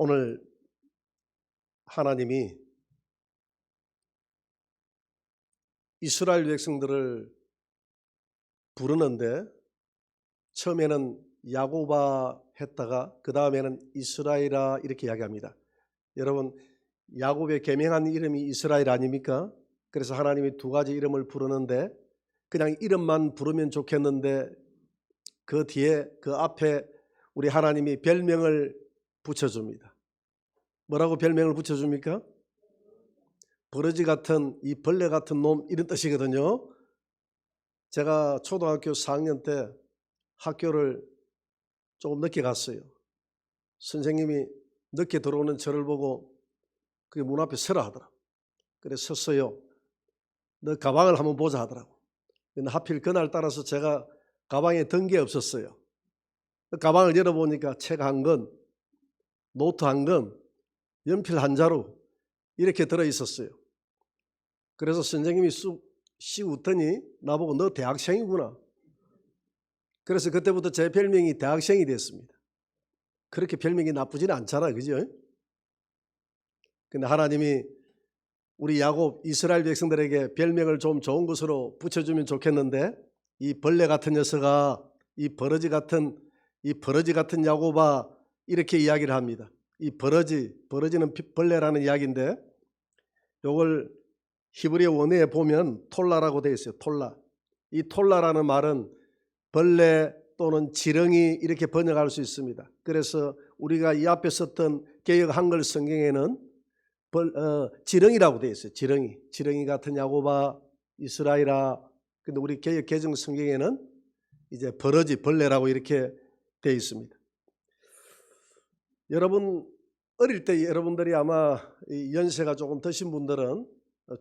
오늘 하나님이 이스라엘 백성들을 부르는데 처음에는 야곱아 했다가 그 다음에는 이스라엘아 이렇게 이야기합니다. 여러분, 야곱의 계명한 이름이 이스라엘 아닙니까? 그래서 하나님이 두 가지 이름을 부르는데 그냥 이름만 부르면 좋겠는데 그 뒤에 그 앞에 우리 하나님이 별명을 붙여줍니다. 뭐라고 별명을 붙여줍니까? 버러지 같은, 이 벌레 같은 놈, 이런 뜻이거든요. 제가 초등학교 4학년 때 학교를 조금 늦게 갔어요. 선생님이 늦게 들어오는 저를 보고 그 문 앞에 서라 하더라고. 그래서 섰어요. 너 가방을 한번 보자 하더라고. 근데 하필 그날 따라서 제가 가방에 든 게 없었어요. 가방을 열어보니까 책 한 권, 노트 한 권, 연필 한 자루 이렇게 들어있었어요. 그래서 선생님이 씩 웃더니 나보고 너 대학생이구나. 그래서 그때부터 제 별명이 대학생이 됐습니다. 그렇게 별명이 나쁘지는 않잖아요. 그죠? 근데 하나님이 우리 야곱 이스라엘 백성들에게 별명을 좀 좋은 것으로 붙여주면 좋겠는데 이 벌레 같은 녀석아, 이 버러지 같은 야곱아 이렇게 이야기를 합니다. 이 버러지는 벌레라는 이야기인데 요걸 히브리어 원어에 보면 톨라라고 되어 있어요. 톨라. 이 톨라라는 말은 벌레 또는 지렁이 이렇게 번역할 수 있습니다. 그래서 우리가 이 앞에 썼던 개역 한글 성경에는 지렁이라고 되어 있어요. 지렁이 같은 야곱아, 이스라엘아. 근데 우리 개역 개정 성경에는 이제 벌레라고 이렇게 되어 있습니다. 여러분 어릴 때 여러분들이 아마 연세가 조금 드신 분들은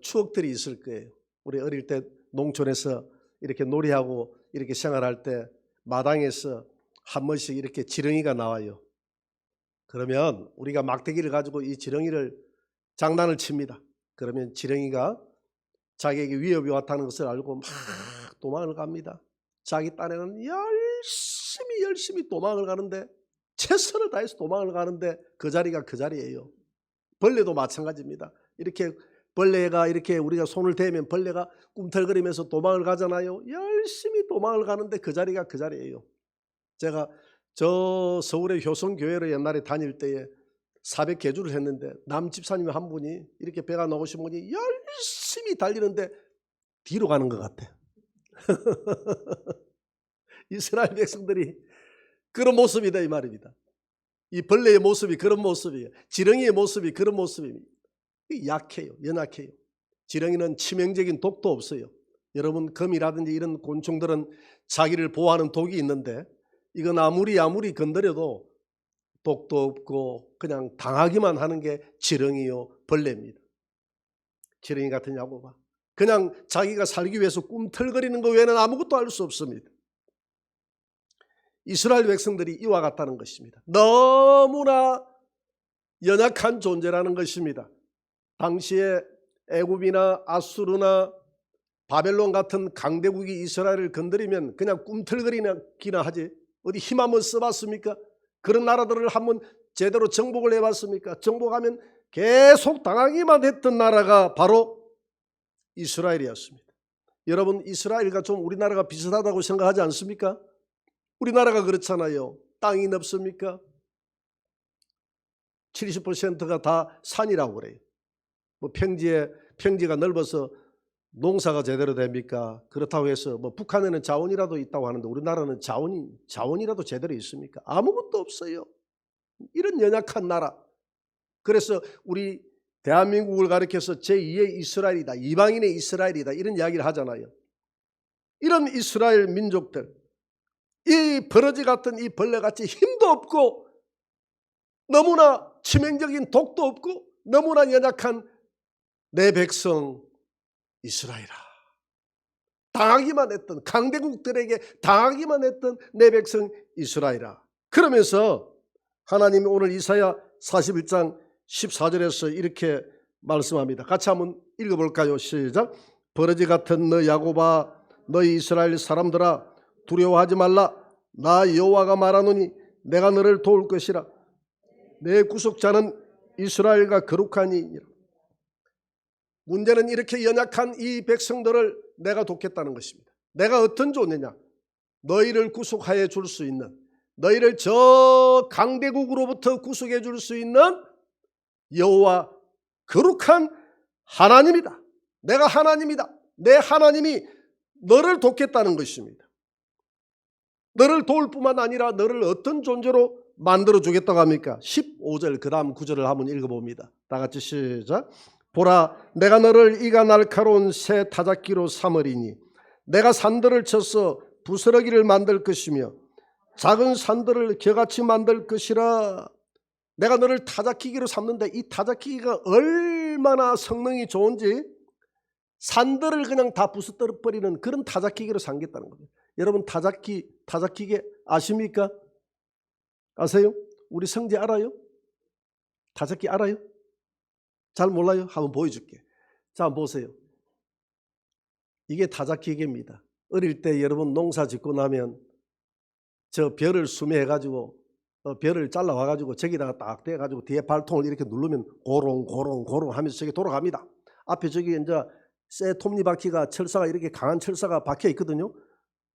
추억들이 있을 거예요. 우리 어릴 때 농촌에서 이렇게 놀이하고 이렇게 생활할 때 마당에서 한 번씩 이렇게 지렁이가 나와요. 그러면 우리가 막대기를 가지고 이 지렁이를 장난을 칩니다. 그러면 지렁이가 자기에게 위협이 왔다는 것을 알고 막 도망을 갑니다. 자기 딴에는 열심히 도망을 가는데 최선을 다해서 도망을 가는데 그 자리가 그 자리예요. 벌레도 마찬가지입니다. 이렇게 벌레가 이렇게 우리가 손을 대면 벌레가 꿈틀거리면서 도망을 가잖아요. 열심히 도망을 가는데 그 자리가 그 자리예요. 제가 저 서울의 효성교회로 옛날에 다닐 때에 400개주를 했는데 남 집사님 한 분이 이렇게 배가 나오신 분이 열심히 달리는데 뒤로 가는 것 같아. 이스라엘 백성들이 그런 모습이다 이 말입니다. 이 벌레의 모습이 그런 모습이에요. 지렁이의 모습이 그런 모습입니다. 약해요. 연약해요. 지렁이는 치명적인 독도 없어요. 여러분 거미라든지 이런 곤충들은 자기를 보호하는 독이 있는데 이건 아무리 건드려도 독도 없고 그냥 당하기만 하는 게 지렁이요 벌레입니다. 지렁이 같은 야곱아. 그냥 자기가 살기 위해서 꿈틀거리는 것 외에는 아무것도 할 수 없습니다. 이스라엘 백성들이 이와 같다는 것입니다. 너무나 연약한 존재라는 것입니다. 당시에 애굽이나 아수르나 바벨론 같은 강대국이 이스라엘을 건드리면 그냥 꿈틀거리기나 하지 어디 힘 한번 써봤습니까? 그런 나라들을 한번 제대로 정복을 해봤습니까? 정복하면 계속 당하기만 했던 나라가 바로 이스라엘이었습니다. 여러분 이스라엘과 좀 우리나라가 비슷하다고 생각하지 않습니까? 우리나라가 그렇잖아요. 땅이 넓습니까? 70%가 다 산이라고 그래요. 뭐 평지가 넓어서 농사가 제대로 됩니까? 그렇다고 해서 뭐 북한에는 자원이라도 있다고 하는데 우리나라는 자원이라도 제대로 있습니까? 아무것도 없어요. 이런 연약한 나라. 그래서 우리 대한민국을 가리켜서 제2의 이스라엘이다. 이방인의 이스라엘이다. 이런 이야기를 하잖아요. 이런 이스라엘 민족들, 이 버러지 같은 이 벌레같이 힘도 없고 너무나 치명적인 독도 없고 너무나 연약한 내 백성 이스라엘아. 당하기만 했던 강대국들에게 당하기만 했던 내 백성 이스라엘아. 그러면서 하나님이 오늘 이사야 41장 14절에서 이렇게 말씀합니다. 같이 한번 읽어볼까요? 시작. 버러지 같은 너 야곱아, 너희 이스라엘 사람들아, 두려워하지 말라. 나 여호와가 말하노니 내가 너를 도울 것이라. 내 구속자는 이스라엘과 거룩하니. 문제는 이렇게 연약한 이 백성들을 내가 돕겠다는 것입니다. 내가 어떤 존재냐? 너희를 구속하여 줄 수 있는, 너희를 저 강대국으로부터 구속해 줄 수 있는 여호와 거룩한 하나님이다. 내가 하나님이다. 내 하나님이 너를 돕겠다는 것입니다. 너를 도울 뿐만 아니라 너를 어떤 존재로 만들어 주겠다고 합니까? 15절 그 다음 9절을 한번 읽어봅니다. 다 같이 시작. 보라, 내가 너를 이가 날카로운 새 타작기로 삼으리니 내가 산들을 쳐서 부스러기를 만들 것이며 작은 산들을 겨같이 만들 것이라. 내가 너를 타작기기로 삼는데 이 타작기기가 얼마나 성능이 좋은지 산들을 그냥 다 부숴버리는 그런 타작기기로 삼겠다는 겁니다. 여러분 타작기계 아십니까? 아세요? 우리 성재 알아요? 타작기 알아요? 잘 몰라요? 한번 보여줄게. 자, 한번 보세요. 이게 타작기계입니다. 어릴 때 여러분 농사 짓고 나면 저 벼를 수매해가지고 벼를 잘라와가지고 저기다가 딱 대가지고 뒤에 발통을 이렇게 누르면 고롱 하면서 저기 돌아갑니다. 앞에 저기 이제 쇠 톱니바퀴가 철사가 이렇게 강한 철사가 박혀 있거든요.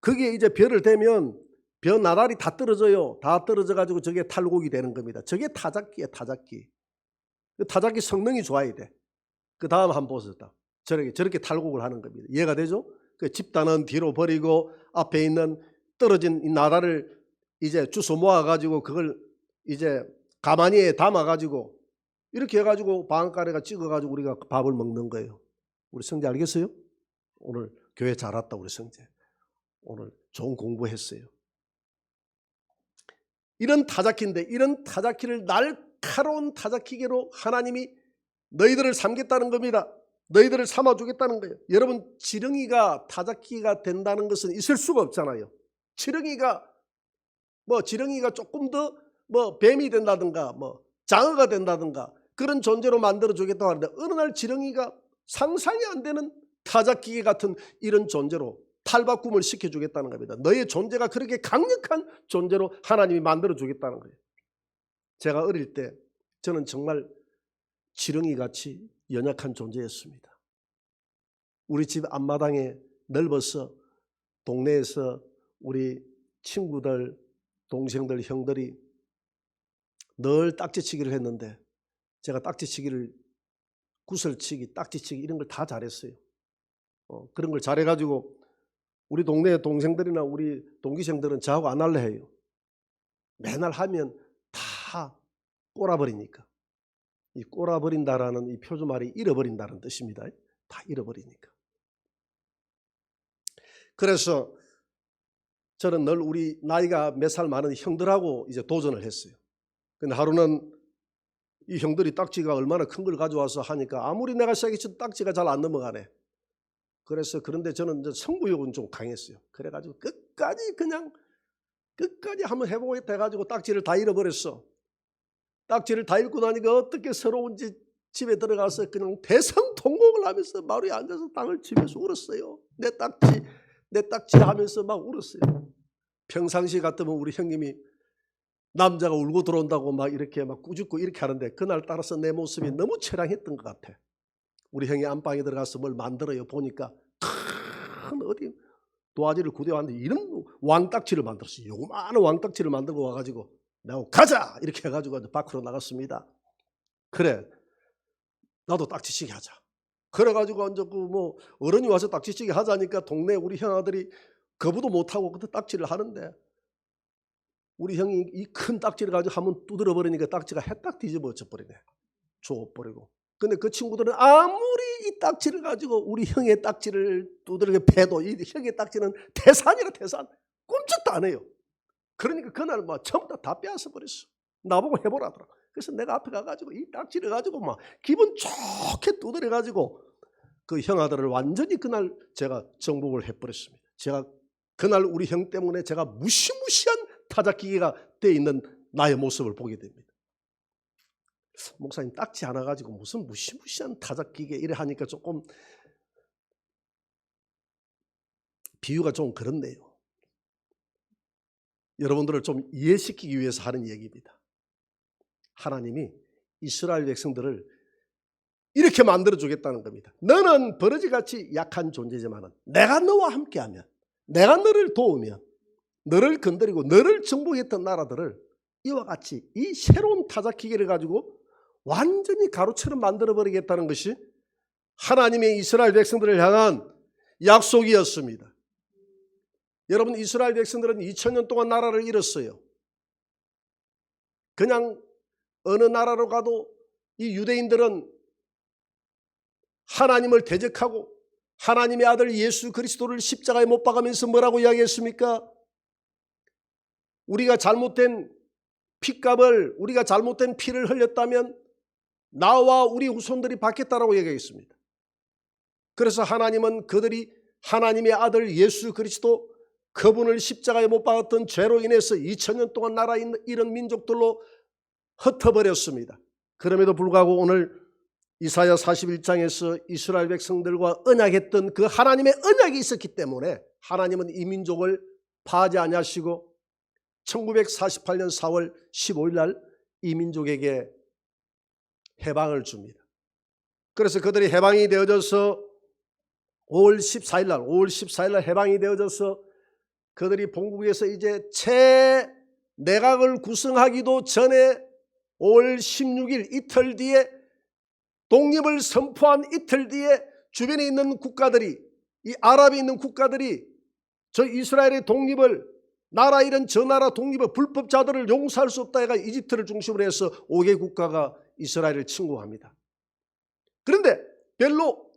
거기에 이제 벼를 대면 벼 나달이 다 떨어져요. 다 떨어져가지고 저게 탈곡이 되는 겁니다. 저게 타작기예요, 타작기. 그 타작기 성능이 좋아야 돼. 그 다음 한번 보세요. 저렇게 탈곡을 하는 겁니다. 이해가 되죠? 그 집단은 뒤로 버리고 앞에 있는 떨어진 이 나달을 이제 주워 모아가지고 그걸 이제 가마니에 담아가지고 이렇게 해가지고 방앗간에가 찍어가지고 우리가 밥을 먹는 거예요. 우리 성재 알겠어요? 오늘 교회 잘 왔다 우리 성재. 오늘 좋은 공부했어요. 이런 타작기인데 이런 타작기를 날카로운 타작기계로 하나님이 너희들을 삼겠다는 겁니다. 너희들을 삼아주겠다는 거예요. 여러분 지렁이가 타작기가 된다는 것은 있을 수가 없잖아요. 지렁이가 조금 더 뱀이 된다든가 장어가 된다든가 그런 존재로 만들어 주겠다고 하는데 어느 날 지렁이가 상상이 안 되는 타작기계 같은 이런 존재로 탈바꿈을 시켜주겠다는 겁니다. 너의 존재가 그렇게 강력한 존재로 하나님이 만들어 주겠다는 거예요. 제가 어릴 때 저는 정말 지렁이같이 연약한 존재였습니다. 우리 집 앞마당에 넓어서 동네에서 우리 친구들, 동생들, 형들이 늘 딱지치기를 했는데 제가 딱지치기를 구슬치기, 딱지치기 이런 걸 다 잘했어요. 그런 걸 잘해가지고 우리 동네 동생들이나 우리 동기생들은 저하고 안 할래 해요. 맨날 하면 다 꼬라버리니까. 이 꼬라버린다라는 이 표준말이 잃어버린다는 뜻입니다. 다 잃어버리니까. 그래서 저는 늘 우리 나이가 몇 살 많은 형들하고 이제 도전을 했어요. 근데 하루는 이 형들이 딱지가 얼마나 큰 걸 가져와서 하니까 아무리 내가 세게 쳐도 딱지가 잘 안 넘어가네. 그래서 그런데 저는 이제 승부욕은 좀 강했어요. 그래가지고 끝까지 한번 해보겠다 해가지고 딱지를 다 잃어버렸어. 딱지를 다 잃고 나니까 어떻게 서러운지 집에 들어가서 그냥 대성통곡을 하면서 마루에 앉아서 땅을 치면서 울었어요. 내 딱지 하면서 막 울었어요. 평상시 같으면 우리 형님이 남자가 울고 들어온다고 막 이렇게 막 꾸짖고 이렇게 하는데 그날 따라서 내 모습이 너무 처량했던 것 같아. 우리 형이 안방에 들어가서 뭘 만들어요. 보니까 큰 어디 도화지를 구대왔는데 이런 왕딱지를 만들었어요. 요만한 왕딱지를 만들고 와가지고 내가 가자 이렇게 해가지고 밖으로 나갔습니다. 그래 나도 딱지치기 하자. 그래가지고 이제 어른이 와서 딱지치기 하자니까 동네 우리 형아들이 거부도 못하고 그때 딱지를 하는데 우리 형이 이 큰 딱지를 가지고 한번 두드려 버리니까 딱지가 해딱 뒤집어져 버리네. 주워버리고. 근데 그 친구들은 아무리 이 딱지를 가지고 우리 형의 딱지를 두드려 패도 이 형의 딱지는 태산이라 태산. 꼼짝도 안 해요. 그러니까 그날 전부 다 빼앗아 버렸어. 나보고 해보라더라. 그래서 내가 앞에 가가지고 이 딱지를 가지고 막 기분 좋게 두드려 가지고 그 형아들을 완전히 그날 제가 정복을 해버렸습니다. 제가 그날 우리 형 때문에 제가 무시무시한 타작기계가 돼 있는 나의 모습을 보게 됩니다. 목사님 딱지 하나 가지고 무슨 무시무시한 타작기계 이래 하니까 조금 비유가 좀 그렇네요. 여러분들을 좀 이해시키기 위해서 하는 얘기입니다. 하나님이 이스라엘 백성들을 이렇게 만들어주겠다는 겁니다. 너는 버러지같이 약한 존재지만 내가 너와 함께하면, 내가 너를 도우면, 너를 건드리고 너를 정복했던 나라들을 이와 같이 이 새로운 타작기계를 가지고 완전히 가루처럼 만들어버리겠다는 것이 하나님의 이스라엘 백성들을 향한 약속이었습니다. 여러분, 이스라엘 백성들은 2000년 동안 나라를 잃었어요. 그냥 어느 나라로 가도 이 유대인들은 하나님을 대적하고 하나님의 아들 예수 그리스도를 십자가에 못 박으면서 뭐라고 이야기했습니까? 우리가 잘못된 피값을, 우리가 잘못된 피를 흘렸다면 나와 우리 후손들이 받겠다라고 얘기했습니다. 그래서 하나님은 그들이 하나님의 아들 예수 그리스도 그분을 십자가에 못 박았던 죄로 인해서 2000년 동안 나라 잃은 민족들로 흩어버렸습니다. 그럼에도 불구하고 오늘 이사야 41장에서 이스라엘 백성들과 언약했던 그 하나님의 언약이 있었기 때문에 하나님은 이 민족을 파하지 아니하시고 1948년 4월 15일 날 이 민족에게 해방을 줍니다. 그래서 그들이 해방이 되어져서 5월 14일 날 해방이 되어져서 그들이 본국에서 이제 새 내각을 구성하기도 전에 5월 16일 이틀 뒤에 독립을 선포한 이틀 뒤에 주변에 있는 국가들이, 이 아랍에 있는 국가들이 저 이스라엘의 독립을, 나라 잃은 저 나라 독립의 불법자들을 용서할 수 없다 해가 이집트를 중심으로 해서 5개 국가가 이스라엘을 침공합니다. 그런데 별로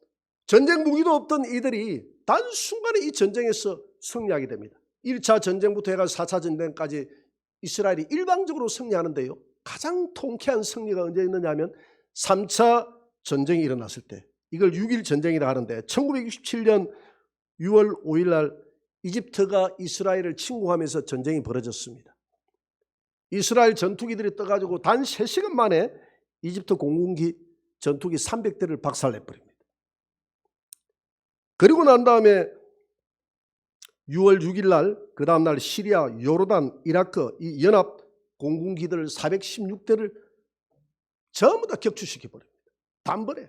전쟁 무기도 없던 이들이 단순간에 이 전쟁에서 승리하게 됩니다. 1차 전쟁부터 해서 4차 전쟁까지 이스라엘이 일방적으로 승리하는데요, 가장 통쾌한 승리가 언제 있느냐 하면 3차 전쟁이 일어났을 때, 이걸 6.1 전쟁이라 하는데 1967년 6월 5일 날 이집트가 이스라엘을 침공하면서 전쟁이 벌어졌습니다. 이스라엘 전투기들이 떠가지고 단 3시간 만에 이집트 공군기 전투기 300대를 박살내버립니다. 그리고 난 다음에 6월 6일 날, 그 다음 날 시리아, 요르단, 이라크 이 연합 공군기들 416대를 전부 다 격추시켜버립니다. 단번에.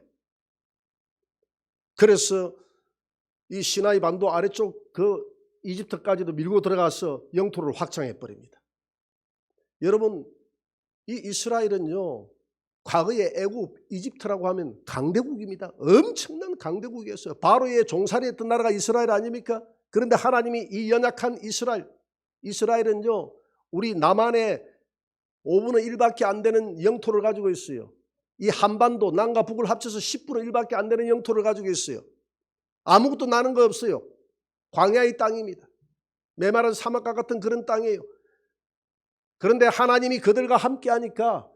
그래서 이 시나이 반도 아래쪽 그 이집트까지도 밀고 들어가서 영토를 확장해버립니다. 여러분, 이 이스라엘은요, 과거의 애굽, 이집트라고 하면 강대국입니다. 엄청난 강대국이었어요. 바로의 종살이했던 나라가 이스라엘 아닙니까? 그런데 하나님이 이 연약한 이스라엘은요, 우리 남한의 5분의 1밖에 안 되는 영토를 가지고 있어요. 이 한반도, 남과 북을 합쳐서 10분의 1밖에 안 되는 영토를 가지고 있어요. 아무것도 나는 거 없어요. 광야의 땅입니다. 메마른 사막과 같은 그런 땅이에요. 그런데 하나님이 그들과 함께 하니까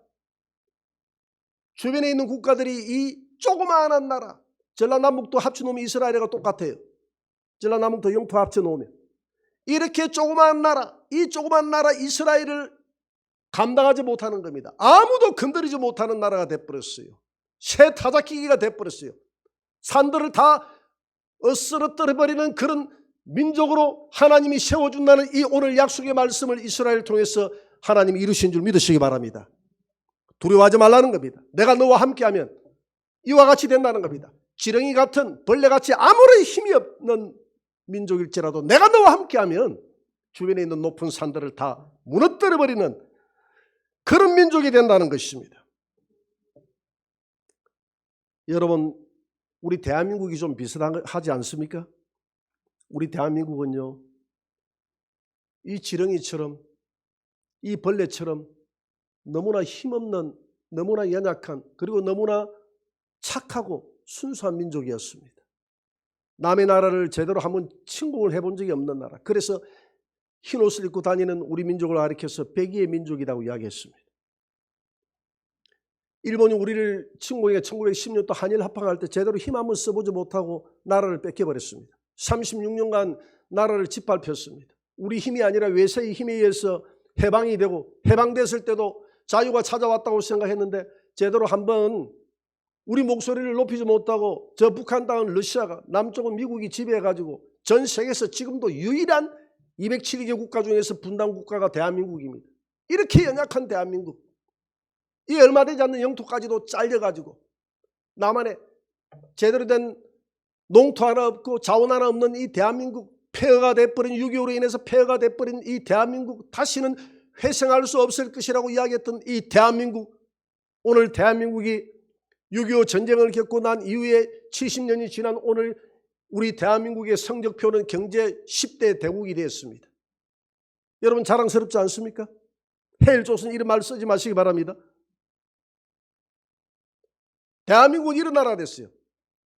주변에 있는 국가들이 이 조그마한 나라, 전라남북도 합쳐놓으면 이스라엘과 똑같아요. 전라남북도 영토 합쳐놓으면 이렇게 조그마한 나라, 이 조그마한 나라 이스라엘을 감당하지 못하는 겁니다. 아무도 건드리지 못하는 나라가 돼버렸어요. 새 타작기기가 돼버렸어요. 산들을 다 으스러뜨려버리는 그런 민족으로 하나님이 세워준다는 이 오늘 약속의 말씀을 이스라엘을 통해서 하나님이 이루신 줄 믿으시기 바랍니다. 두려워하지 말라는 겁니다. 내가 너와 함께하면 이와 같이 된다는 겁니다. 지렁이 같은, 벌레같이 아무런 힘이 없는 민족일지라도 내가 너와 함께하면 주변에 있는 높은 산들을 다 무너뜨려버리는 그런 민족이 된다는 것입니다. 여러분, 우리 대한민국이 좀 비슷하지 않습니까? 우리 대한민국은요, 이 지렁이처럼, 이 벌레처럼 너무나 힘없는, 너무나 연약한, 그리고 너무나 착하고 순수한 민족이었습니다. 남의 나라를 제대로 한번 침공을 해본 적이 없는 나라. 그래서 흰옷을 입고 다니는 우리 민족을 가리켜서 백의의 민족이라고 이야기했습니다. 일본이 우리를 침공해 1910년도 한일 합방할 때 제대로 힘 한번 써보지 못하고 나라를 뺏겨버렸습니다. 36년간 나라를 짓밟혔습니다. 우리 힘이 아니라 외세의 힘에 의해서 해방이 되고, 해방됐을 때도 자유가 찾아왔다고 생각했는데 제대로 한번 우리 목소리를 높이지 못하고 저 북한 땅은 러시아가, 남쪽은 미국이 지배해가지고 전 세계에서 지금도 유일한 207개 국가 중에서 분단 국가가 대한민국입니다. 이렇게 연약한 대한민국, 이 얼마 되지 않는 영토까지도 잘려가지고 남한에 제대로 된 농토 하나 없고 자원 하나 없는 이 대한민국, 폐허가 돼버린 6.25로 인해서 폐허가 돼버린 이 대한민국, 다시는 회생할 수 없을 것이라고 이야기했던 이 대한민국, 오늘 대한민국이 6.25 전쟁을 겪고 난 이후에 70년이 지난 오늘 우리 대한민국의 성적표는 경제 10대 대국이 되었습니다. 여러분 자랑스럽지 않습니까? 해일조선 이런 말 쓰지 마시기 바랍니다. 대한민국은 이런 나라가 됐어요.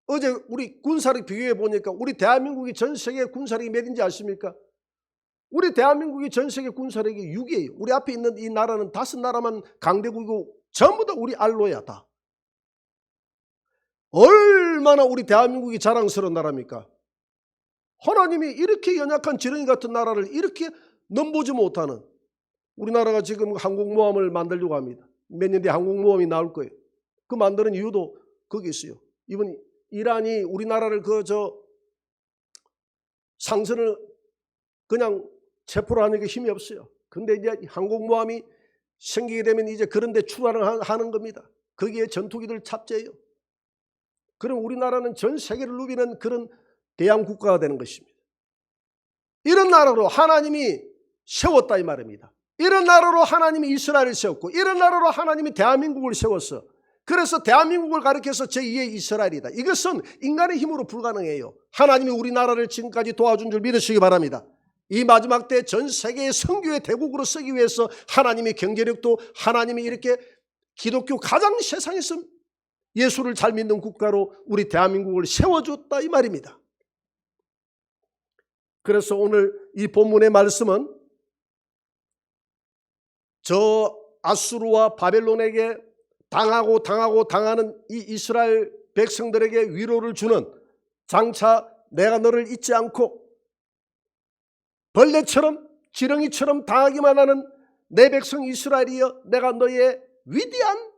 어제 우리 군사력 비교해 보니까 우리 대한민국이 전 세계 군사력이 몇인지 아십니까? 우리 대한민국이 전 세계 군사력이 6위예요. 우리 앞에 있는 이 나라는 5나라만 강대국이고 전부 다 우리 알로야 다. 얼마나 우리 대한민국이 자랑스러운 나라입니까? 하나님이 이렇게 연약한 지렁이 같은 나라를 이렇게 넘보지 못하는, 우리나라가 지금 항공모함을 만들려고 합니다. 몇 년 뒤에 항공모함이 나올 거예요. 그 만드는 이유도 거기 있어요. 이번 이란이 우리나라를 상선을 그냥 체포를 하는 게 힘이 없어요. 근데 이제 항공모함이 생기게 되면 이제 그런 데 출하를 하는 겁니다. 거기에 전투기들 탑재해요. 그럼 우리나라는 전 세계를 누비는 그런 대양 국가가 되는 것입니다. 이런 나라로 하나님이 세웠다 이 말입니다. 이런 나라로 하나님이 이스라엘을 세웠고, 이런 나라로 하나님이 대한민국을 세웠어. 그래서 대한민국을 가리켜서 제2의 이스라엘이다. 이것은 인간의 힘으로 불가능해요. 하나님이 우리나라를 지금까지 도와준 줄 믿으시기 바랍니다. 이 마지막 때 전 세계의 선교의 대국으로 서기 위해서 하나님의 경제력도, 하나님이 이렇게 기독교 가장 세상에서 예수를 잘 믿는 국가로 우리 대한민국을 세워줬다 이 말입니다. 그래서 오늘 이 본문의 말씀은 저 아수르와 바벨론에게 당하는 이 이스라엘 백성들에게 위로를 주는, 장차 내가 너를 잊지 않고 벌레처럼 지렁이처럼 당하기만 하는 내 백성 이스라엘이여, 내가 너의 위대한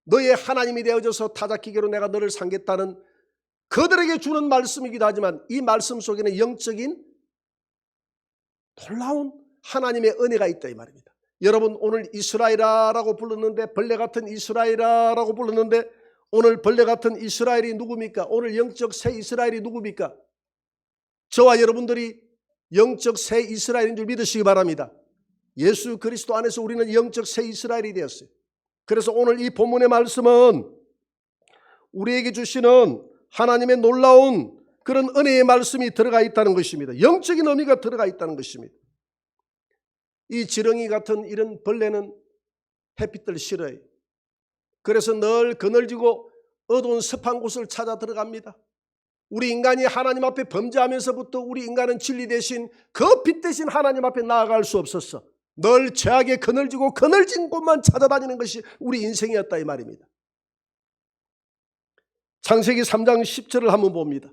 너의 하나님이 되어져서 타작기계로 내가 너를 삼겠다는 그들에게 주는 말씀이기도 하지만, 이 말씀 속에는 영적인 놀라운 하나님의 은혜가 있다 이 말입니다. 여러분 오늘 이스라엘이라고 불렀는데, 벌레 같은 이스라엘이라고 불렀는데, 오늘 벌레 같은 이스라엘이 누굽니까? 오늘 영적 새 이스라엘이 누굽니까? 저와 여러분들이 영적 새 이스라엘인 줄 믿으시기 바랍니다. 예수 그리스도 안에서 우리는 영적 새 이스라엘이 되었어요. 그래서 오늘 이 본문의 말씀은 우리에게 주시는 하나님의 놀라운 그런 은혜의 말씀이 들어가 있다는 것입니다. 영적인 의미가 들어가 있다는 것입니다. 이 지렁이 같은 이런 벌레는 햇빛을 싫어해요. 그래서 늘 그늘지고 어두운 습한 곳을 찾아 들어갑니다. 우리 인간이 하나님 앞에 범죄하면서부터 우리 인간은 진리 대신, 그 빛 대신 하나님 앞에 나아갈 수 없었어. 늘 죄악에 그늘지고 그늘진 곳만 찾아다니는 것이 우리 인생이었다 이 말입니다. 창세기 3장 10절을 한번 봅니다.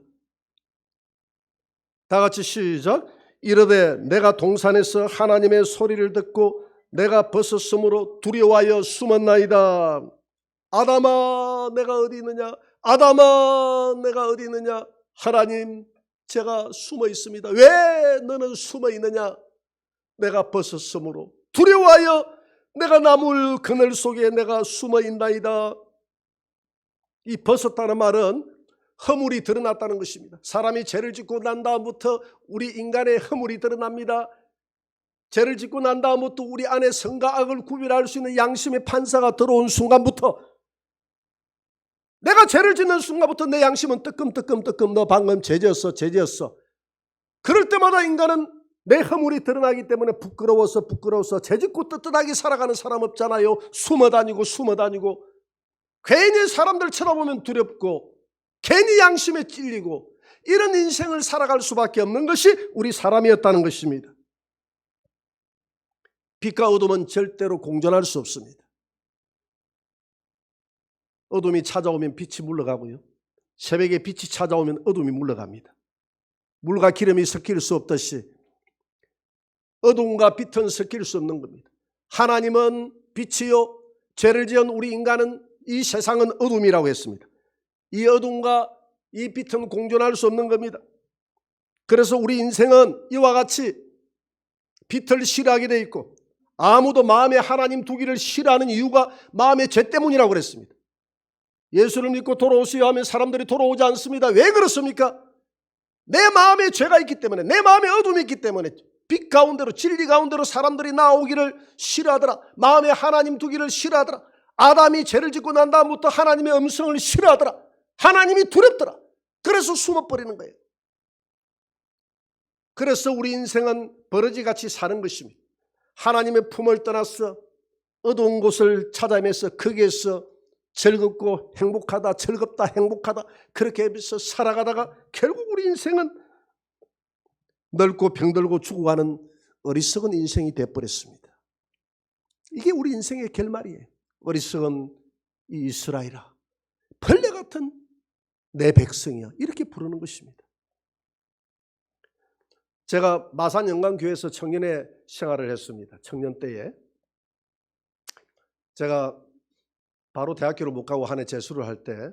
다 같이 시작. 이르되 내가 동산에서 하나님의 소리를 듣고 내가 벗었으므로 두려워하여 숨었나이다. 아담아 내가 어디 있느냐, 아담아 내가 어디 있느냐. 하나님 제가 숨어 있습니다. 왜 너는 숨어 있느냐? 내가 벗었으므로 두려워하여 내가 나물 그늘 속에 내가 숨어 있나이다. 이 벗었다는 말은 허물이 드러났다는 것입니다. 사람이 죄를 짓고 난 다음부터 우리 인간의 허물이 드러납니다. 죄를 짓고 난 다음부터 우리 안에 선과 악을 구별할 수 있는 양심의 판사가 들어온 순간부터, 내가 죄를 짓는 순간부터 내 양심은 뜨끔뜨끔뜨끔 너 방금 죄 지었어. 그럴 때마다 인간은 내 허물이 드러나기 때문에 부끄러워서 죄 짓고 떳떳하게 살아가는 사람 없잖아요. 숨어다니고 괜히 사람들 쳐다보면 두렵고 괜히 양심에 찔리고 이런 인생을 살아갈 수밖에 없는 것이 우리 사람이었다는 것입니다. 빛과 어둠은 절대로 공존할 수 없습니다. 어둠이 찾아오면 빛이 물러가고요, 새벽에 빛이 찾아오면 어둠이 물러갑니다. 물과 기름이 섞일 수 없듯이 어둠과 빛은 섞일 수 없는 겁니다. 하나님은 빛이요, 죄를 지은 우리 인간은, 이 세상은 어둠이라고 했습니다. 이 어둠과 이 빛은 공존할 수 없는 겁니다. 그래서 우리 인생은 이와 같이 빛을 싫어하게 돼 있고 아무도 마음에 하나님 두기를 싫어하는 이유가 마음의 죄 때문이라고 그랬습니다. 예수를 믿고 돌아오시오 하면 사람들이 돌아오지 않습니다. 왜 그렇습니까? 내 마음에 죄가 있기 때문에, 내 마음에 어둠이 있기 때문에, 빛 가운데로, 진리 가운데로 사람들이 나오기를 싫어하더라. 마음에 하나님 두기를 싫어하더라. 아담이 죄를 짓고 난 다음부터 하나님의 음성을 싫어하더라. 하나님이 두렵더라. 그래서 숨어버리는 거예요. 그래서 우리 인생은 버러지같이 사는 것입니다. 하나님의 품을 떠나서 어두운 곳을 찾아내면서 거기에서 즐겁고 행복하다, 즐겁다, 행복하다 그렇게 해서 살아가다가 결국 우리 인생은 늙고 병들고 죽어가는 어리석은 인생이 되어버렸습니다. 이게 우리 인생의 결말이에요. 어리석은 이 이스라엘아, 벌레 같은 내 백성이야, 이렇게 부르는 것입니다. 제가 마산영광교회에서 청년의 생활을 했습니다. 청년 때에 제가 바로 대학교를 못 가고 한 해 재수를 할 때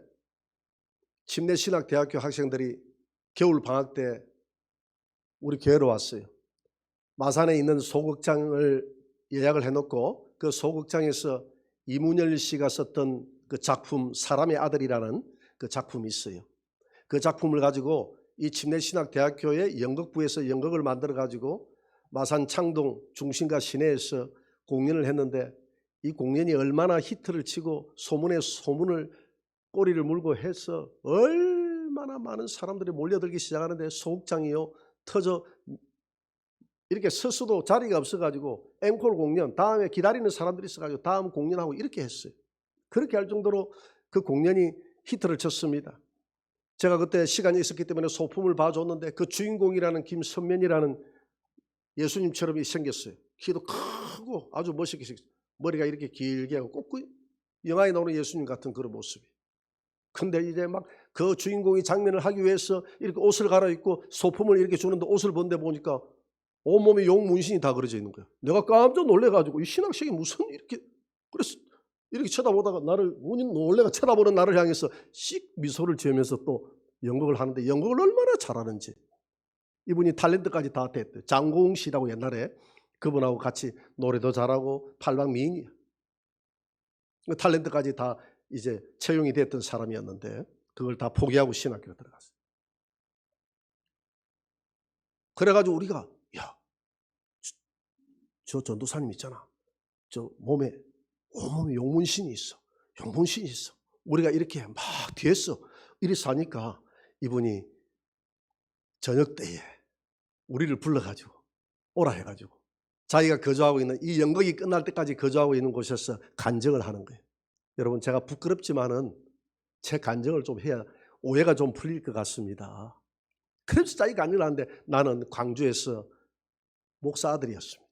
침례신학대학교 학생들이 겨울 방학 때 우리 교회로 왔어요. 마산에 있는 소극장을 예약을 해놓고 그 소극장에서 이문열 씨가 썼던 그 작품 사람의 아들이라는 그 작품이 있어요. 그 작품을 가지고 이 침례신학대학교의 연극부에서 연극을 만들어 가지고 마산 창동 중심가 시내에서 공연을 했는데 이 공연이 얼마나 히트를 치고 소문에 소문을 꼬리를 물고 해서 얼마나 많은 사람들이 몰려들기 시작하는데 소극장이요 터져 이렇게 서서도 자리가 없어가지고 앵콜 공연 다음에 기다리는 사람들이 있어가지고 다음 공연하고 이렇게 했어요. 그렇게 할 정도로 그 공연이 히트를 쳤습니다. 제가 그때 시간이 있었기 때문에 소품을 봐줬는데 그 주인공이라는 김선면이라는 예수님처럼 생겼어요. 키도 크고 아주 멋있게 생겼어요. 머리가 이렇게 길게 하고 꼭 그 영화에 나오는 예수님 같은 그런 모습이. 근데 이제 막 그 주인공이 장면을 하기 위해서 이렇게 옷을 갈아입고 소품을 이렇게 주는데 옷을 본데 보니까 온몸에 용 문신이 다 그려져 있는 거야. 내가 깜짝 놀래가지고 이 신학생이 무슨 이렇게 그래서 이렇게 쳐다보다가 나를 놀래가 쳐다보는 나를 향해서 씩 미소를 지으면서 또 연극을 하는데 연극을 얼마나 잘하는지. 이분이 탤런트까지 다 됐대. 장고흥 씨라고 옛날에 그분하고 같이 노래도 잘하고 팔방미인이야. 탤런트까지 다 이제 채용이 됐던 사람이었는데 그걸 다 포기하고 신학교에 들어갔어요. 그래가지고 우리가 야, 저 전도사님 있잖아. 저 몸에 온몸에 용문신이 있어. 용문신이 있어. 우리가 이렇게 막 뒤에서 이리 사니까 이분이 저녁 때에 우리를 불러가지고 오라 해가지고 자기가 거주하고 있는 이 연극이 끝날 때까지 거주하고 있는 곳에서 간증을 하는 거예요. 여러분 제가 부끄럽지만은 제 간증을 좀 해야 오해가 좀 풀릴 것 같습니다. 그래서 자기가 간증을 하는데 나는 광주에서 목사 아들이었습니다.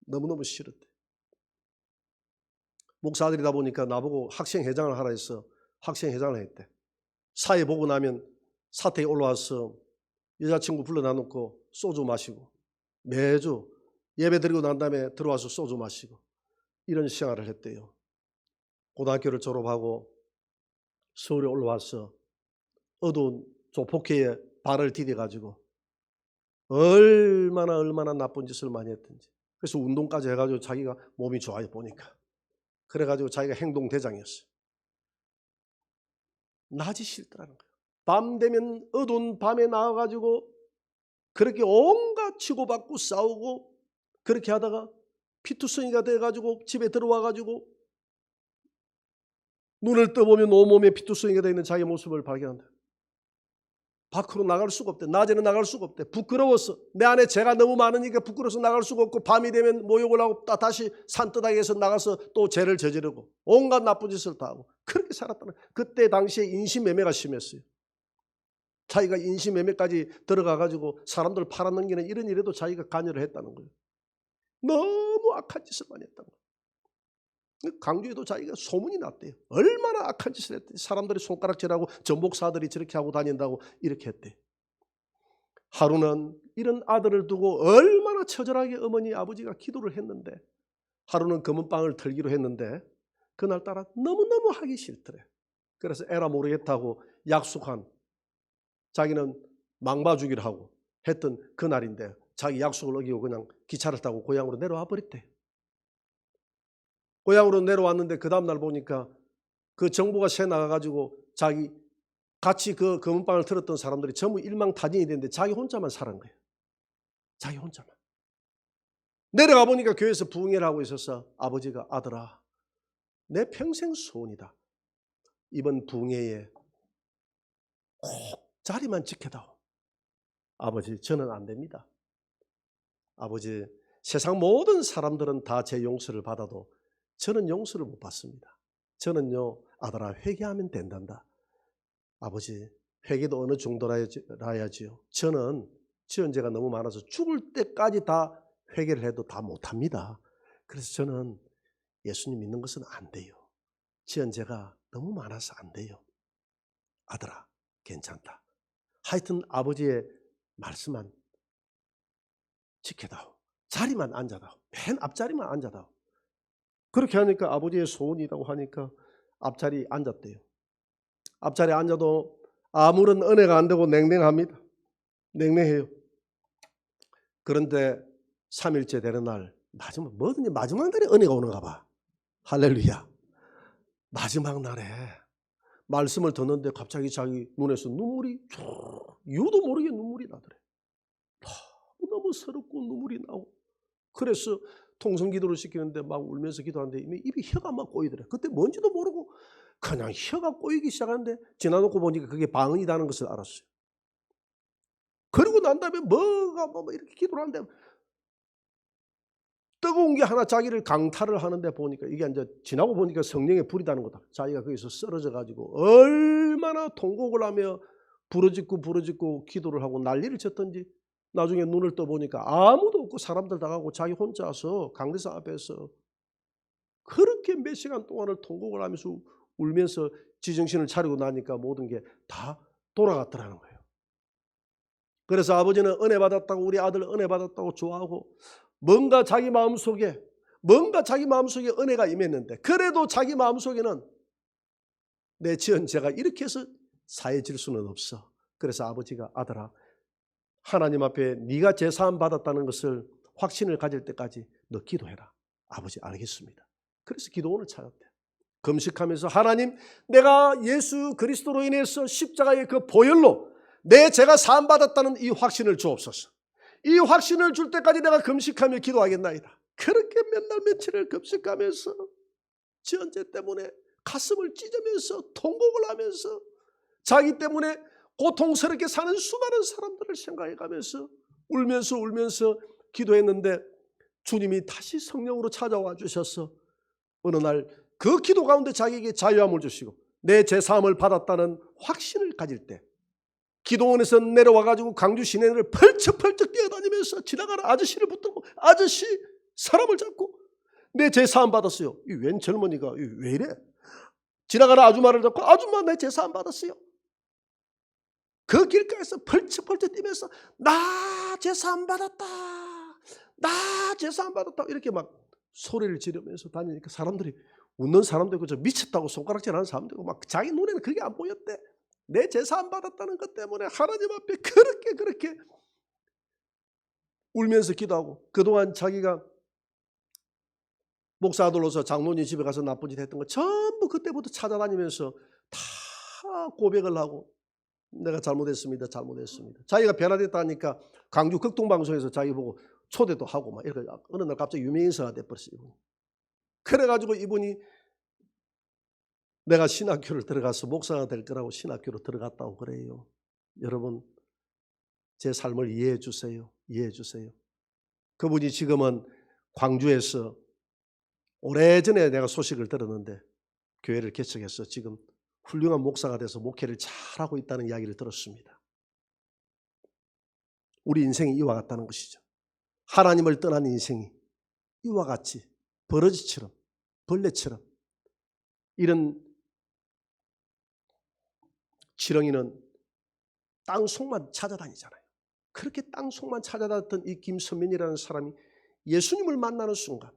너무너무 싫었대. 목사 아들이다 보니까 나보고 학생회장을 하라 해서 학생회장을 했대. 사회 보고 나면 사택에 올라와서 여자친구 불러다 놓고 소주 마시고 매주 예배 드리고 난 다음에 들어와서 소주 마시고 이런 생활을 했대요. 고등학교를 졸업하고 서울에 올라와서 어두운 조폭회에 발을 디뎌가지고 얼마나 나쁜 짓을 많이 했든지 그래서 운동까지 해가지고 자기가 몸이 좋아요 보니까 그래가지고 자기가 행동대장이었어요. 낮이 싫더라는 거예요. 밤 되면 어두운 밤에 나와가지고 그렇게 온갖 치고받고 싸우고 그렇게 하다가 피투성이가 돼가지고 집에 들어와가지고 눈을 떠보면 온몸에 피투성이가 되어 있는 자기 모습을 발견한다. 밖으로 나갈 수가 없대. 낮에는 나갈 수가 없대. 부끄러워서 내 안에 죄가 너무 많으니까 부끄러워서 나갈 수가 없고 밤이 되면 모욕을 하고 다시 산더다기에서 나가서 또 죄를 저지르고 온갖 나쁜 짓을 다 하고 그렇게 살았다는 거예요. 그때 당시에 인신매매가 심했어요. 자기가 인신매매까지 들어가가지고 사람들 팔아넘기는 이런 일에도 자기가 관여를 했다는 거예요. 너무 악한 짓을 많이 했다는 거예요. 강주에도 자기가 소문이 났대요. 얼마나 악한 짓을 했대. 사람들이 손가락질하고 저 목사들이 저렇게 하고 다닌다고 이렇게 했대. 하루는 이런 아들을 두고 얼마나 처절하게 어머니 아버지가 기도를 했는데 하루는 검은빵을 털기로 했는데 그날따라 너무너무 하기 싫더래. 그래서 에라 모르겠다고 약속한 자기는 망봐주기를 하고 했던 그날인데 자기 약속을 어기고 그냥 기차를 타고 고향으로 내려와 버렸대. 고향으로 내려왔는데 그 다음날 보니까 그 정보가 새 나가가지고 자기 같이 그 검은빵을 틀었던 사람들이 전부 일망타진이 됐는데 자기 혼자만 살은 거예요. 자기 혼자만. 내려가 보니까 교회에서 부흥회를 하고 있어서 아버지가 아들아 내 평생 소원이다. 이번 부흥회에 꼭 자리만 지켜다오. 아버지 저는 안 됩니다. 아버지 세상 모든 사람들은 다 제 용서를 받아도 저는 용서를 못 받습니다. 저는요 아들아 회개하면 된단다. 아버지 회개도 어느 정도라야지요. 저는 지은 죄가 너무 많아서 죽을 때까지 다 회개를 해도 다 못합니다. 그래서 저는 예수님 믿는 것은 안 돼요. 지은 죄가 너무 많아서 안 돼요. 아들아 괜찮다. 하여튼 아버지의 말씀만 지켜다오. 자리만 앉아다오. 맨 앞자리만 앉아다오. 그렇게 하니까 아버지의 소원이라고 하니까 앞자리에 앉았대요. 앞자리에 앉아도 아무런 은혜가 안 되고 냉랭합니다. 냉랭해요. 그런데 3일째 되는 날 뭐든지 마지막 날에 은혜가 오는가 봐. 할렐루야. 마지막 날에 말씀을 듣는데 갑자기 자기 눈에서 눈물이 이유도 모르게 눈물이 나더래. 너무 서럽고 눈물이 나고. 그래서 통성기도를 시키는데 막 울면서 기도하는데 입이 혀가 막 꼬이더래. 그때 뭔지도 모르고 그냥 혀가 꼬이기 시작하는데 지나놓고 보니까 그게 방언이라는 것을 알았어요. 그리고 난 다음에 뭐가 이렇게 기도를 하는데 뜨거운 게 하나 자기를 강탈을 하는데 보니까 이게 이제 지나고 보니까 성령의 불이라는 거다. 자기가 거기서 쓰러져 가지고 얼마나 통곡을 하며 부르짖고 기도를 하고 난리를 쳤던지 나중에 눈을 떠보니까 아무도 없고 사람들 다 가고 자기 혼자서 강대상 앞에서 그렇게 몇 시간 동안을 통곡을 하면서 울면서 지정신을 차리고 나니까 모든 게 다 돌아갔더라는 거예요. 그래서 아버지는 은혜 받았다고 우리 아들 은혜 받았다고 좋아하고 뭔가 자기 마음속에 은혜가 임했는데 그래도 자기 마음속에는 내 지은 죄가 이렇게 해서 사해질 수는 없어. 그래서 아버지가 아들아 하나님 앞에 네가 제사함 받았다는 것을 확신을 가질 때까지 너 기도해라. 아버지 알겠습니다. 그래서 기도원을 찾았대. 금식하면서 하나님 내가 예수 그리스도로 인해서 십자가의 그 보혈로 내 죄가 사함 받았다는 이 확신을 주옵소서. 이 확신을 줄 때까지 내가 금식하며 기도하겠나이다. 그렇게 몇 날 며칠을 금식하면서 지은 죄 때문에 가슴을 찢으면서 통곡을 하면서 자기 때문에 고통스럽게 사는 수많은 사람들을 생각해가면서 울면서 기도했는데 주님이 다시 성령으로 찾아와 주셔서 어느 날 그 기도 가운데 자기에게 자유함을 주시고 내 제사함을 받았다는 확신을 가질 때 기도원에서 내려와가지고 광주 시내를 펄쩍펄쩍 뛰어다니면서 지나가는 아저씨를 붙들고 아저씨 사람을 잡고 내 제사함 받았어요. 이 웬 젊은이가 왜 이래? 지나가는 아줌마를 잡고 아줌마 내 제사함 받았어요. 그 길가에서 펄쩍펄쩍 뛰면서 나 제사함 받았다. 나 제사함 받았다. 이렇게 막 소리를 지르면서 다니니까 사람들이 웃는 사람도 있고 저 미쳤다고 손가락질하는 사람도 있고 막 자기 눈에는 그게 안 보였대. 내 제사함 받았다는 것 때문에 하나님 앞에 그렇게 울면서 기도하고 그동안 자기가 목사들로서 장로님 집에 가서 나쁜 짓 했던 거 전부 그때부터 찾아다니면서 다 고백을 하고 내가 잘못했습니다. 자기가 변화됐다니까 광주 극동방송에서 자기 보고 초대도 하고 막 이렇게 어느 날 갑자기 유명인사가 돼버렸어요. 그래가지고 이분이 내가 신학교를 들어가서 목사가 될 거라고 신학교로 들어갔다고 그래요. 여러분 제 삶을 이해해 주세요. 그분이 지금은 광주에서 오래전에 내가 소식을 들었는데 교회를 개척해서 지금 훌륭한 목사가 돼서 목회를 잘하고 있다는 이야기를 들었습니다. 우리 인생이 이와 같다는 것이죠. 하나님을 떠난 인생이 이와 같이 버러지처럼 벌레처럼 이런 지렁이는 땅속만 찾아다니잖아요. 그렇게 땅속만 찾아다녔던 이 김선민이라는 사람이 예수님을 만나는 순간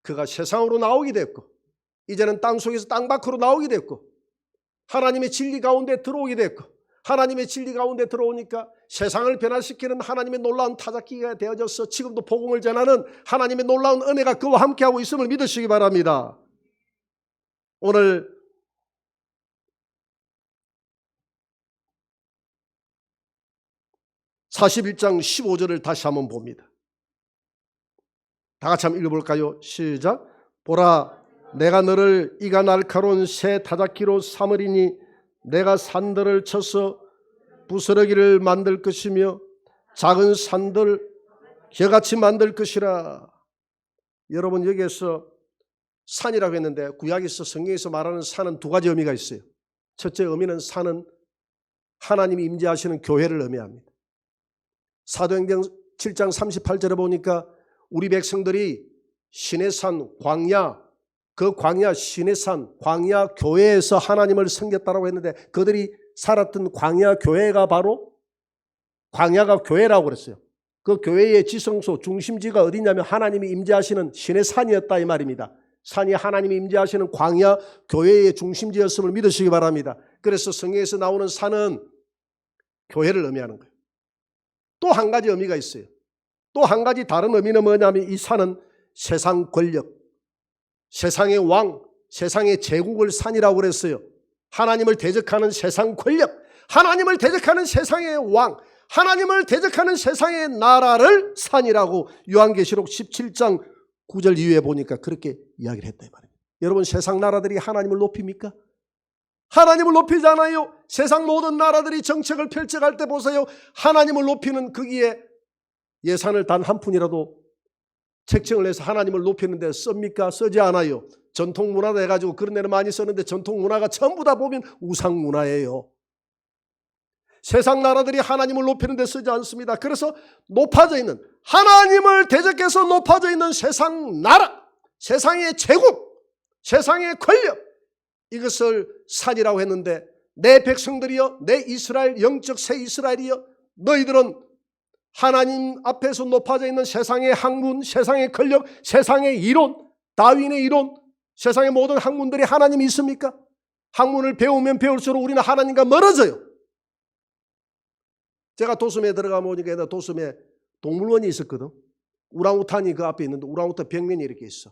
그가 세상으로 나오게 됐고 이제는 땅속에서 땅 밖으로 나오게 됐고 하나님의 진리 가운데 들어오게 됐고 하나님의 진리 가운데 들어오니까 세상을 변화시키는 하나님의 놀라운 타작기가 되어져서 지금도 복음을 전하는 하나님의 놀라운 은혜가 그와 함께하고 있음을 믿으시기 바랍니다. 오늘 41장 15절을 다시 한번 봅니다. 다 같이 한번 읽어볼까요? 시작. 보라, 내가 너를 이가 날카로운 새 타작기로 삼으리니 내가 산들을 쳐서 부스러기를 만들 것이며 작은 산들 겨같이 만들 것이라. 여러분, 여기에서 산이라고 했는데 구약에서 성경에서 말하는 산은 두 가지 의미가 있어요. 첫째 의미는 산은 하나님이 임재하시는 교회를 의미합니다. 사도행전 7장 38절에 보니까 우리 백성들이 시내산 광야, 그 광야 시내산 광야 교회에서 하나님을 섬겼다라고 했는데 그들이 살았던 광야 교회가 바로 광야가 교회라고 그랬어요. 그 교회의 지성소 중심지가 어디냐면 하나님이 임재하시는 시내산이었다 이 말입니다. 산이 하나님이 임재하시는 광야 교회의 중심지였음을 믿으시기 바랍니다. 그래서 성경에서 나오는 산은 교회를 의미하는 거예요. 또 한 가지 의미가 있어요. 또 한 가지 다른 의미는 뭐냐면 이 산은 세상 권력, 세상의 왕, 세상의 제국을 산이라고 그랬어요. 하나님을 대적하는 세상 권력, 하나님을 대적하는 세상의 왕, 하나님을 대적하는 세상의 나라를 산이라고 요한계시록 17장 9절 이후에 보니까 그렇게 이야기를 했다 이 말입니다. 여러분, 세상 나라들이 하나님을 높입니까? 하나님을 높이지 않아요. 세상 모든 나라들이 정책을 펼쳐갈 때 보세요. 하나님을 높이는 거기에 예산을 단 한 푼이라도 책정을 해서 하나님을 높이는 데 씁니까? 쓰지 않아요. 전통문화도 해가지고 그런 데는 많이 쓰는데 전통문화가 전부 다 보면 우상문화예요. 세상 나라들이 하나님을 높이는 데 쓰지 않습니다. 그래서 높아져 있는, 하나님을 대적해서 높아져 있는 세상 나라, 세상의 제국, 세상의 권력, 이것을 산이라고 했는데 내 백성들이여, 내 이스라엘, 영적 새 이스라엘이여, 너희들은 하나님 앞에서 높아져 있는 세상의 학문, 세상의 권력, 세상의 이론, 다윈의 이론, 세상의 모든 학문들이 하나님이 있습니까? 학문을 배우면 배울수록 우리는 하나님과 멀어져요. 제가 도심에 들어가 보니까 도심에 동물원이 있었거든. 우랑우탄이 그 앞에 있는데 우랑우탄 벽면이 이렇게 있어.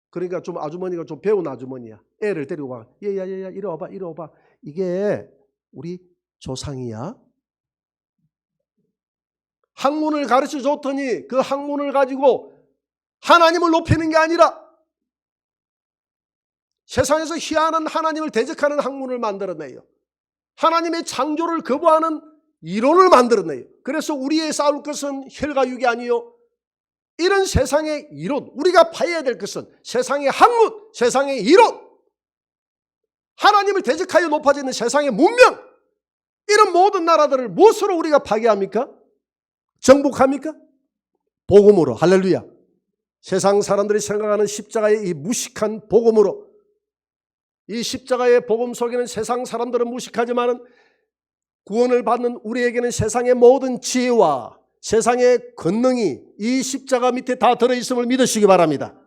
그러니까 좀 아주머니가 좀 배운 아주머니야. 애를 데리고 와. 얘야 이리 와봐, 이리 와봐. 이게 우리 조상이야. 학문을 가르쳐 줬더니 그 학문을 가지고 하나님을 높이는 게 아니라 세상에서 희한한 하나님을 대적하는 학문을 만들어내요. 하나님의 창조를 거부하는 이론을 만들어내요. 그래서 우리의 싸울 것은 혈과 육이 아니요, 이런 세상의 이론, 우리가 파야 될 것은 세상의 학문, 세상의 이론, 하나님을 대적하여 높아져 있는 세상의 문명, 이런 모든 나라들을 무엇으로 우리가 파괴합니까? 정복합니까? 복음으로. 할렐루야. 세상 사람들이 생각하는 십자가의 이 무식한 복음으로, 이 십자가의 복음 속에는 세상 사람들은 무식하지만 구원을 받는 우리에게는 세상의 모든 지혜와 세상의 권능이 이 십자가 밑에 다 들어있음을 믿으시기 바랍니다.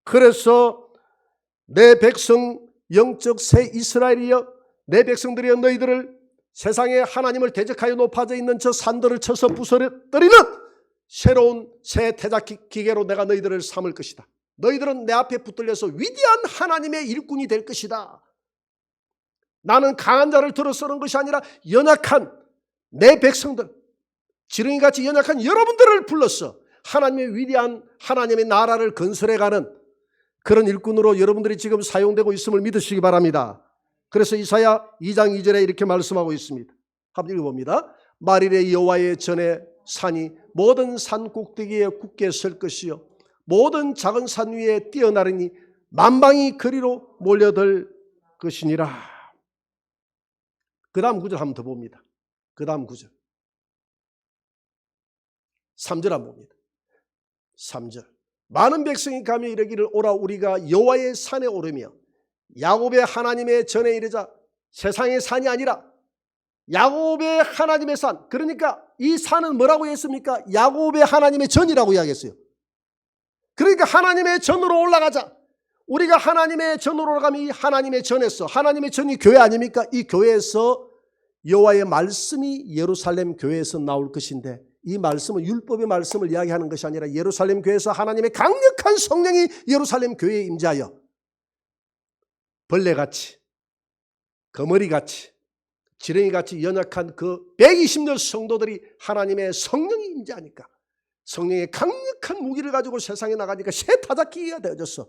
그래서 내 백성 영적 새 이스라엘이여, 내 백성들이여, 너희들을 세상에 하나님을 대적하여 높아져 있는 저 산들을 쳐서 부서뜨리는 새로운 새 태작 기계로 내가 너희들을 삼을 것이다. 너희들은 내 앞에 붙들려서 위대한 하나님의 일꾼이 될 것이다. 나는 강한 자를 들어 쓰는 것이 아니라 연약한 내 백성들, 지렁이같이 연약한 여러분들을 불러서 하나님의 위대한 하나님의 나라를 건설해가는 그런 일꾼으로 여러분들이 지금 사용되고 있음을 믿으시기 바랍니다. 그래서 이사야 2장 2절에 이렇게 말씀하고 있습니다. 한번 읽어봅니다. 말일에 여호와의 전에 산이 모든 산 꼭대기에 굳게 설 것이요 모든 작은 산 위에 뛰어나르니 만방이 그리로 몰려들 것이니라. 그 다음 구절 한번 더 봅니다. 그 다음 구절 3절 한번 봅니다. 3절 많은 백성이 가며 이르기를 오라 우리가 여호와의 산에 오르며 야곱의 하나님의 전에 이르자. 세상의 산이 아니라 야곱의 하나님의 산. 그러니까 이 산은 뭐라고 했습니까? 야곱의 하나님의 전이라고 이야기했어요. 그러니까 하나님의 전으로 올라가자. 우리가 하나님의 전으로 올라가면 이 하나님의 전에서, 하나님의 전이 교회 아닙니까? 이 교회에서 여호와의 말씀이 예루살렘 교회에서 나올 것인데, 이 말씀은 율법의 말씀을 이야기하는 것이 아니라 예루살렘 교회에서 하나님의 강력한 성령이 예루살렘 교회에 임재하여 벌레같이, 거머리같이, 지렁이같이 연약한 그 120년 성도들이 하나님의 성령이 임재하니까, 성령의 강력한 무기를 가지고 세상에 나가니까 새 타작기가 되어졌어.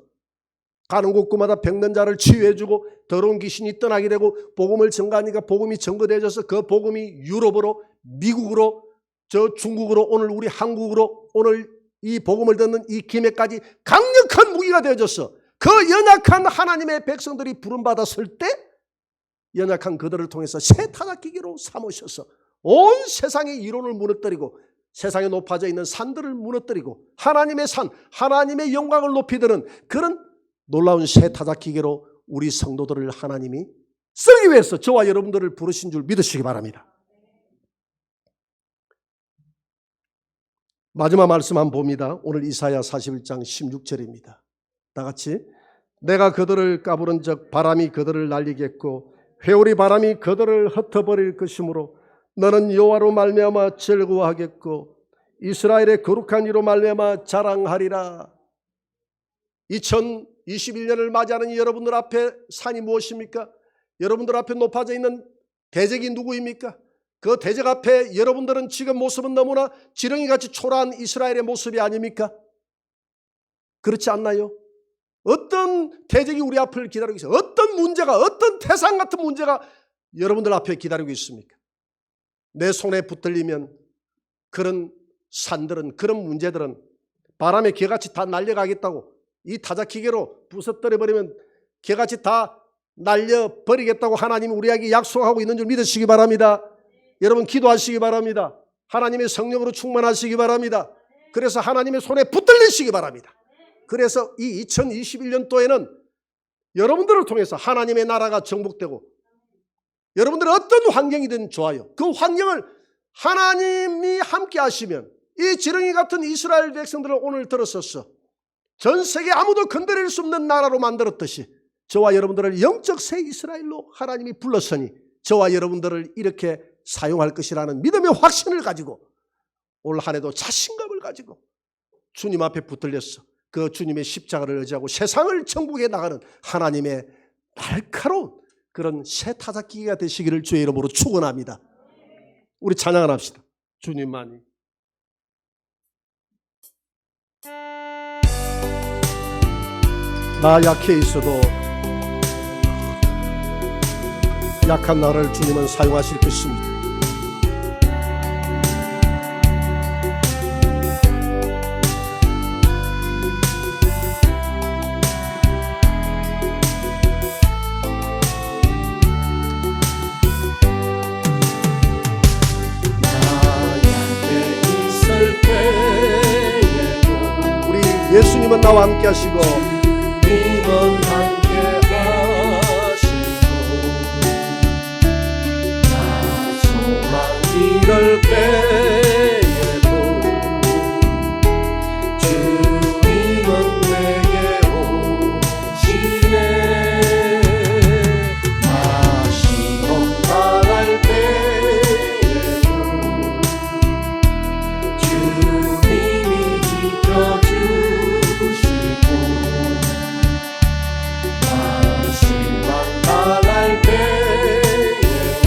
가는 곳마다 병든 자를 치유해주고 더러운 귀신이 떠나게 되고, 복음을 전가하니까 복음이 전거되어져서 그 복음이 유럽으로, 미국으로, 저 중국으로, 오늘 우리 한국으로, 오늘 이 복음을 듣는 이 김해까지 강력한 무기가 되어졌어. 그 연약한 하나님의 백성들이 부름받아 설 때 연약한 그들을 통해서 새 타작기계로 삼으셔서 온 세상의 이론을 무너뜨리고 세상에 높아져 있는 산들을 무너뜨리고 하나님의 산, 하나님의 영광을 높이 드는 그런 놀라운 새 타작기계로 우리 성도들을 하나님이 쓰기 위해서 저와 여러분들을 부르신 줄 믿으시기 바랍니다. 마지막 말씀 한번 봅니다. 오늘 이사야 41장 16절입니다. 다 같이. 내가 그들을 까부른 적 바람이 그들을 날리겠고 회오리 바람이 그들을 흩어버릴 것이므로 너는 여호와로 말미암아 즐거워하겠고 이스라엘의 거룩한 이로 말미암아 자랑하리라. 2021년을 맞이하는 여러분들 앞에 산이 무엇입니까? 여러분들 앞에 높아져 있는 대적이 누구입니까? 그 대적 앞에 여러분들은 지금 모습은 너무나 지렁이같이 초라한 이스라엘의 모습이 아닙니까? 그렇지 않나요? 어떤 대적이 우리 앞을 기다리고 있어요? 어떤 문제가, 어떤 태산 같은 문제가 여러분들 앞에 기다리고 있습니까? 내 손에 붙들리면 그런 산들은, 그런 문제들은 바람에 개같이 다 날려가겠다고, 이 타작기계로 부서뜨려버리면 개같이 다 날려버리겠다고 하나님이 우리에게 약속하고 있는 줄 믿으시기 바랍니다. 여러분 기도하시기 바랍니다. 하나님의 성령으로 충만하시기 바랍니다. 그래서 하나님의 손에 붙들리시기 바랍니다. 그래서 이 2021년도에는 여러분들을 통해서 하나님의 나라가 정복되고, 여러분들은 어떤 환경이든 좋아요. 그 환경을 하나님이 함께 하시면 이 지렁이 같은 이스라엘 백성들을 오늘 들었었어. 전 세계 아무도 건드릴 수 없는 나라로 만들었듯이 저와 여러분들을 영적 새 이스라엘로 하나님이 불렀으니 저와 여러분들을 이렇게 사용할 것이라는 믿음의 확신을 가지고 올 한 해도 자신감을 가지고 주님 앞에 붙들렸어. 그 주님의 십자가를 의지하고 세상을 정복해 나가는 하나님의 날카로운 그런 새 타작기가 되시기를 주의 이름으로 축원합니다. 우리 찬양을 합시다. 주님만이. 나 약해 있어도 약한 나를 주님은 사용하실 것입니다. 예수님은 나와 함께 하시고 주님은 함께 하시고 나 소망 이럴 때에도 주님은 내게 오시네. 나 시험 당할 때에도 주님이 지켜주시고 나갈 때에도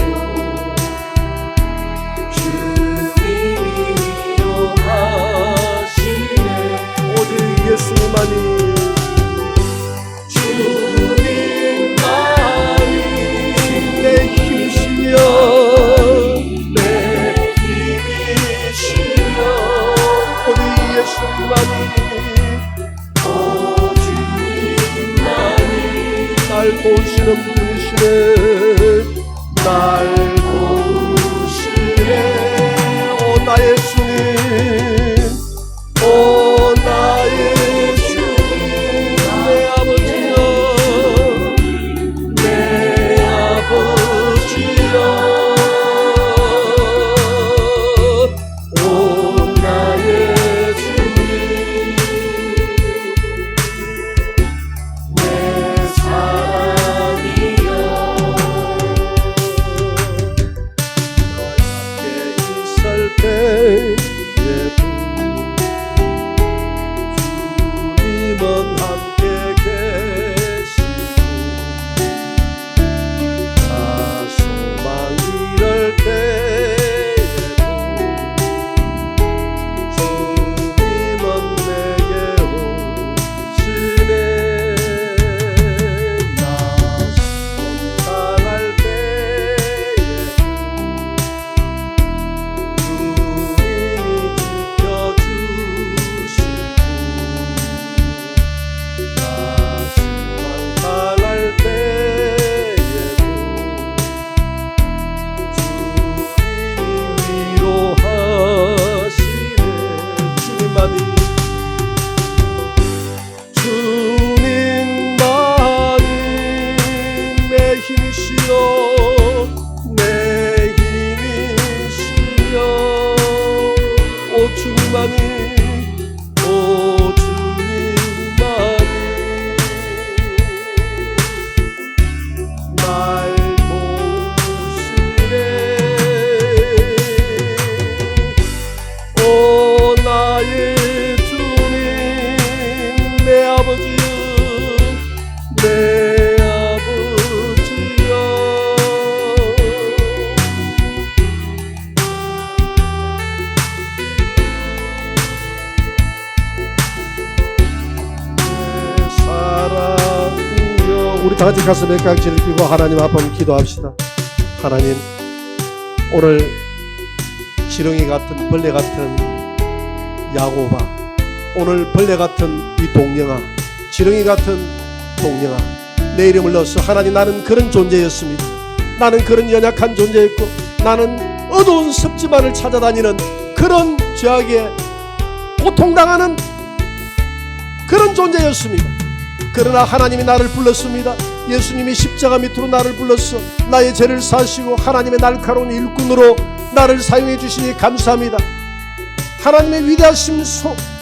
주님이 위로하시네. 오직 예수님만이 내 힘이시며 내 힘이시며 오직 예수님만이 날 도우시는 분이시네. 날 도우시네. 오 나의 주님, 오 나의 주님, 내 아버지여, 내 아버지여. 오 나의 주님, 내 사랑이여. 함께 계시고 나 소망 이럴 때에도 주님은 내게 오시네. 나 손상할 때에도 주님이 지켜주시고 나 실망당할 때에도 주님이 위로하시네. 주님만이 내 힘이시여 내 힘이시여 오 주님만이 오 주님만이 날 도우시네. 오 나의 주님 내 아버지여 내 아버지여 내 사랑이여. 우리 다같이 가슴에 깍지를 끼고 하나님 앞에 기도합시다. 하나님 오늘 지렁이 같은 벌레 같은 야고바, 오늘 벌레 같은 이 동령아, 지렁이 같은 동령아, 내 이름을 넣어서 하나님 나는 그런 존재였습니다. 나는 그런 연약한 존재였고 나는 어두운 습지만을 찾아다니는 그런 죄악에 고통당하는 그런 존재였습니다. 그러나 하나님이 나를 불렀습니다. 예수님이 십자가 밑으로 나를 불러서 나의 죄를 사시고 하나님의 날카로운 일꾼으로 나를 사용해 주시니 감사합니다. 하나님의 위대하신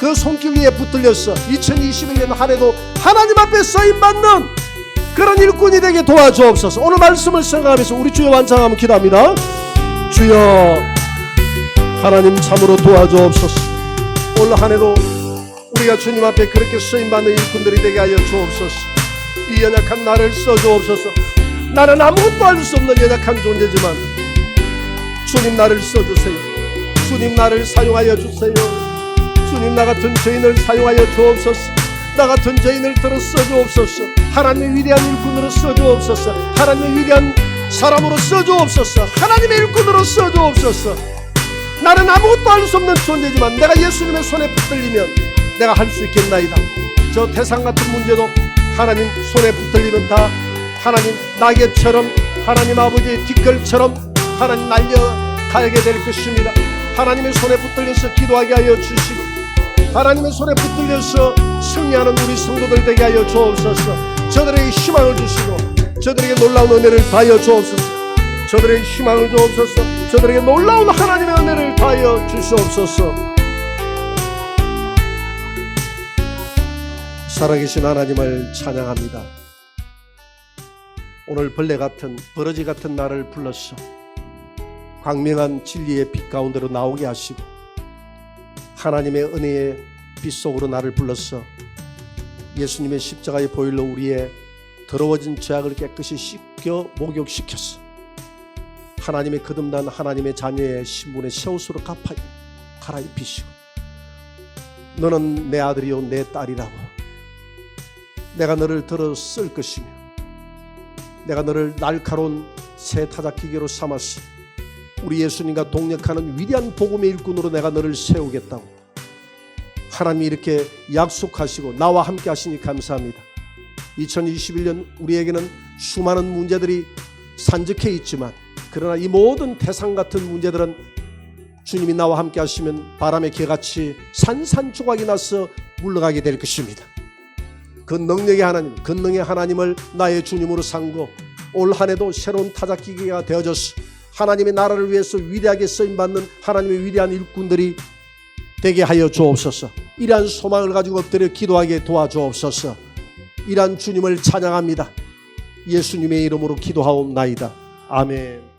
그 손길 위에 붙들려서 2021년 한 해도 하나님 앞에 쓰임받는 그런 일꾼이 되게 도와주옵소서. 오늘 말씀을 생각하면서 우리 주여 완창하면 기도합니다. 주여 하나님 참으로 도와주옵소서. 오늘 한 해도 우리가 주님 앞에 그렇게 쓰임받는 일꾼들이 되게 하여 주옵소서. 이 연약한 나를 써주옵소서. 나는 아무것도 할 수 없는 연약한 존재지만 주님 나를 써주세요. 주님 나를 사용하여 주세요. 주님 나 같은 죄인을 사용하여 주옵소서. 나 같은 죄인을 들어 써주옵소서. 하나님의 위대한 일꾼으로 써주옵소서. 하나님의 위대한 사람으로 써주옵소서. 하나님의 일꾼으로 써주옵소서. 나는 아무것도 할 수 없는 존재지만 내가 예수님의 손에 붙들리면 내가 할 수 있겠나이다. 저 태산 같은 문제도 하나님 손에 붙들리면 다 하나님 낙엽처럼 하나님 아버지의 뒷걸처럼 하나님 날려가게 될 것입니다. 하나님의 손에 붙들려서 기도하게 하여 주시고 하나님의 손에 붙들려서 승리하는 우리 성도들 되게 하여 주옵소서. 저들에게 희망을 주시고 저들에게 놀라운 은혜를 다하여 주옵소서. 저들에게 희망을 주옵소서. 저들에게 놀라운 하나님의 은혜를 다하여 주시옵소서. 살아계신 하나님을 찬양합니다. 오늘 벌레 같은 버러지 같은 나를 불러서 광명한 진리의 빛 가운데로 나오게 하시고 하나님의 은혜의 빛 속으로 나를 불러서 예수님의 십자가의 보혈로 우리의 더러워진 죄악을 깨끗이 씻겨 목욕시켜서 하나님의 거듭난 하나님의 자녀의 신분의 새 옷으로 갈아입히시고 너는 내 아들이요 내 딸이라고 내가 너를 들어 쓸 것이며 내가 너를 날카로운 새 타작기계로 삼았어 우리 예수님과 동력하는 위대한 복음의 일꾼으로 내가 너를 세우겠다고 하나님이 이렇게 약속하시고 나와 함께 하시니 감사합니다. 2021년 우리에게는 수많은 문제들이 산적해 있지만 그러나 이 모든 태산 같은 문제들은 주님이 나와 함께 하시면 바람의 개같이 산산조각이 나서 물러가게 될 것입니다. 그 능력의 하나님, 권능의 하나님을 나의 주님으로 삼고 올 한 해도 새로운 타작기계가 되어져서 하나님의 나라를 위해서 위대하게 쓰임받는 하나님의 위대한 일꾼들이 되게 하여 주옵소서. 이러한 소망을 가지고 엎드려 기도하게 도와주옵소서. 이러한 주님을 찬양합니다. 예수님의 이름으로 기도하옵나이다. 아멘.